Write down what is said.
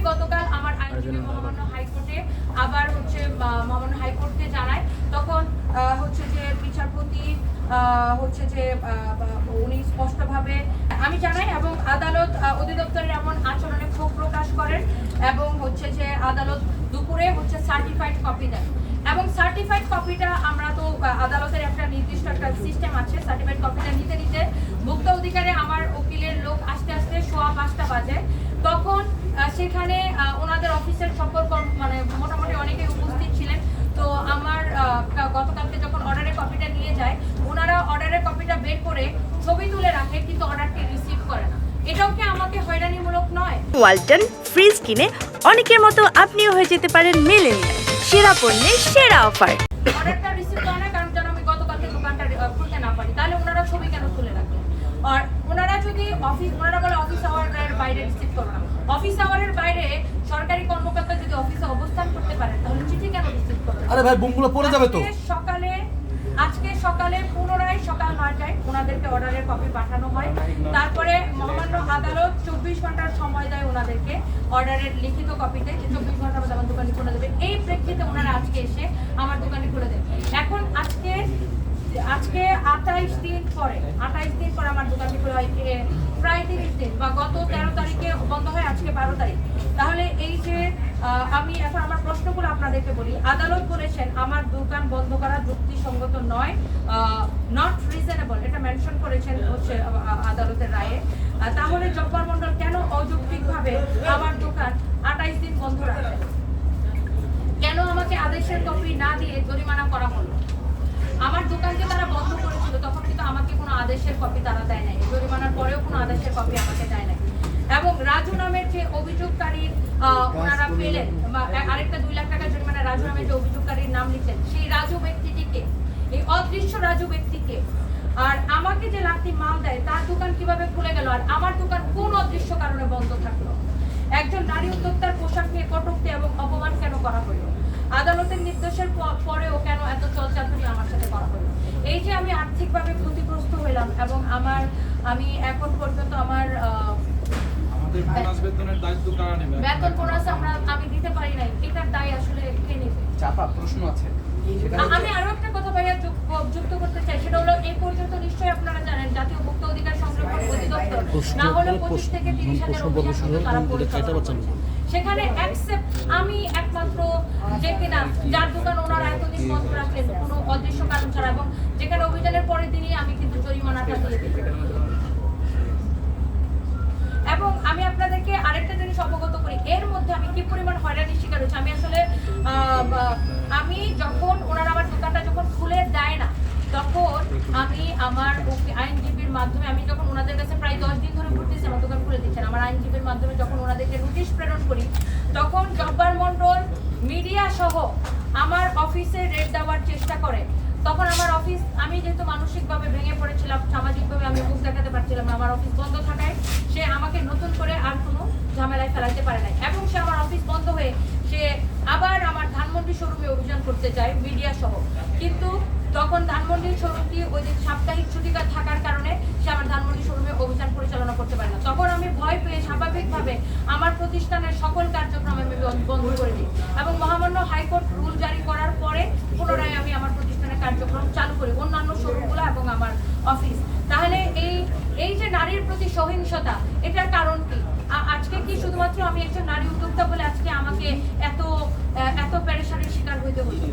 গতকাল আমার আইনজীবী মহামান্য হাইকোর্টে আবার হচ্ছে মহামান্য হাইকোর্টে জানায়, তখন হচ্ছে যে বিচারপতি হচ্ছে যে উনি স্পষ্টভাবে আমি জানাই এবং আদালত অধিদপ্তরের এমন আচরণে ক্ষোভ প্রকাশ করেন এবং হচ্ছে যে আদালত দুপুরে হচ্ছে সার্টিফাইড কপি দেন এবং সার্টিফাইড কপিটা আমরা তো আদালতের একটা নির্দিষ্ট একটা সিস্টেম আছে, সার্টিফাইড কপিটা নিতে নিতে ভুক্ত অধিকারে আমার উকিলের লোক আস্তে আস্তে 5:15 বাজে। তখন সেখানে ওনাদের অফিসের সকল মানে মোটামুটি অনেকেই উপস্থিত ছিলেন। তো আমার গতকালকে যখন অর্ডারের কপিটা নিয়ে যায়, ওনারা অর্ডারের কপিটা বের করে ছবি তুলে রাখে কিন্তু অর্ডারটি রিসিভ করে না। এটাও কি আমাকে হয়রানিমূলক নয়? ওয়ালটন ফ্রিজ কিনে অনেকের মতো আপনিও হয়ে যেতে পারেন মিলেনিয়াল। সেরা পণ্যের সেরা অফার। অর্ডারটা রিসিভ করে না কারণ যেন আমি গতকালকে দোকানটা খুলতে না পারি, তাহলে ওনারা ছবি কেন তুলে রাখেন? আর ওনারা যদি ওনারা বলে অফিস আওয়ারের বাইরে রিসিভ করো না, অফিস আওয়ারের বাইরে সরকারি কর্মকর্তা যদি অফিসে অবস্থান করতে পারেন তাহলে চিঠি কেন রিসিভ করো? আরে ভাই বুমগুলো পড়ে যাবে তো। আজকে সকালে পুনরায় সকাল 9টায় ওনাদেরকে অর্ডারের কপি পাঠানো হয়। তারপরে মহামান্য আদালত 24 ঘন্টার সময় দেয় ওনাদেরকে অর্ডারের লিখিত কপিতে, যে 24 ঘন্টার মধ্যে আমার দোকানে খুলে দেবে। এই প্রেক্ষিতে ওনারা আজকে এসে আমার দোকানে খুলে দেবে। এখন আজকে 28 দিন পরে আমার দোকানটি খোলা হয়, প্রায় 30 দিন বা গত 13 তারিখে বন্ধ হয়, আজকে 12 তারিখ। তাহলে এই যে আমি এখন আমার প্রশ্নগুলো আপনাদেরকে বলি। আদালত বলেছেন আমার দোকান বন্ধ করা যুক্তিসঙ্গত নয়, নট রিজনেবল, এটা মেনশন করেছেন হচ্ছে আদালতের রায়ে। তাহলে জব্বার মন্ডল কেন অযৌক্তিকভাবে আমার দোকান 28 দিন বন্ধ রাখলেন? কেন আমাকে আদেশের কপি না দিয়ে জরিমানা করা হলো? আমার দোকানকে তারা বন্ধ করেছিল, তখন কিন্তু আমাকে কোনো আদেশের কপি তারা দেয় নাই, জরিমানার পরেও কোনো আদেশের কপি আমাকে দেয় নাই। এবং রাজু নামের যে অভিযোগকারীর ওনারা পেলেন, আরেকটা 2 লাখ টাকা জরিমানা রাজু নামের যে অভিযোগকারীর নাম লিখলেন, সেই রাজু ব্যক্তিটিকে, এই অদৃশ্য রাজু ব্যক্তিকে, আর আমাকে যে লাখটি মাল দেয় তার দোকান কিভাবে খুলে গেল, আর আমার দোকান কোন অদৃশ্য কারণে বন্ধ থাকলো? একজন নারী উদ্যোক্তার পোশাক নিয়ে কটূক্তি এবং অপমান কেন করা হলো? আদালতের নির্দেশের পরেও কেন এত চলচাতুরি আমার সাথে করা হলো? এই যে আমি আর্থিকভাবে ক্ষতিগ্রস্ত হইলাম এবং আমি এখন পর্যন্ত আমার বেতন বোনাস আমি দিতে পারি নাই, এটার দায় আসলে কে নেবে? প্রশ্ন আছে। আমি আরো একটা কথা ভাইয়া যুক্ত করতে চাই, সেটা হলো এই পর্যন্ত নিশ্চয়ই আপনারা জানেন জাতীয় ভোক্তা অধিকার সংরক্ষণ অধিদপ্তর না হলে 25 থেকে 30,000 অভিযান তারা পরিচালনা করছে। সেখানে আমি একমাত্র যে কিনা যার দোকান ওনারা এতদিন বন্ধ রাখলেন কোনো অদৃশ্য কারণ ছাড়া, এবং যেখানে অভিযানের পরের দিনই আমি কিন্তু জরিমানাটা দিয়ে দিই। এবং আমি আপনাদেরকে আরেকটা জিনিস অবগত করি, এর মধ্যে আমি কি পরিমাণ হয়রানির শিকার হচ্ছি। আমি যখন ওনারা আমার দোকানটা যখন খুলে দেয় না, তখন আমি আমার আইনজীবীর মাধ্যমে, আমি যখন ওনাদের কাছে প্রায় 10 দিন ধরে ঘুরতেছি আমার দোকান খুলে দিচ্ছেন, আমার আইনজীবীর মাধ্যমে যখন ওনাদেরকে নোটিশ প্রেরণ করি, তখন জব্বার মন্ডল মিডিয়া সহ আমার অফিসে রেড দেওয়ার চেষ্টা করে। তখন আমার অফিস, আমি যেহেতু মানসিকভাবে ভেঙে পড়েছিলাম, সামাজিকভাবে আমি মুখ দেখাতে পারছিলাম না, আমার অফিস বন্ধ থাকায় সে আমাকে নতুন করে আর কোনো ঝামেলায় ফেলাতে পারে নাই। এবং সে আমার অফিস বন্ধ হয়ে সে আবার আমার ধানমন্ডি শোরুমে অভিযান করতে চায় মিডিয়া সহ, কিন্তু তখন ধানমন্ডি শোরুমটি ওই যে সাপ্তাহিক ছুটি থাকার কারণে সে আমার ধানমন্ডি শোরুমে অভিযান পরিচালনা করতে পারে না। তখন আমি ভয় পেয়ে স্বাভাবিকভাবে আমার প্রতিষ্ঠানের সকল কার্যক্রম আমি বন্ধ করে দিই এবং মহামান্য হাইকোর্ট রুল জারি করার পরে পুনরায় আমি আমার প্রতিষ্ঠানের কার্যক্রম চালু করি, অন্যান্য শোরুমগুলো এবং আমার অফিস। তাহলে এই যে নারীর প্রতি সহিংসতা, এটার কারণ কি? আজকে কি শুধুমাত্র আমি একজন নারী উদ্যোক্তা বলে আজকে আমাকে এত পেরেশানির শিকার হইতে হলো?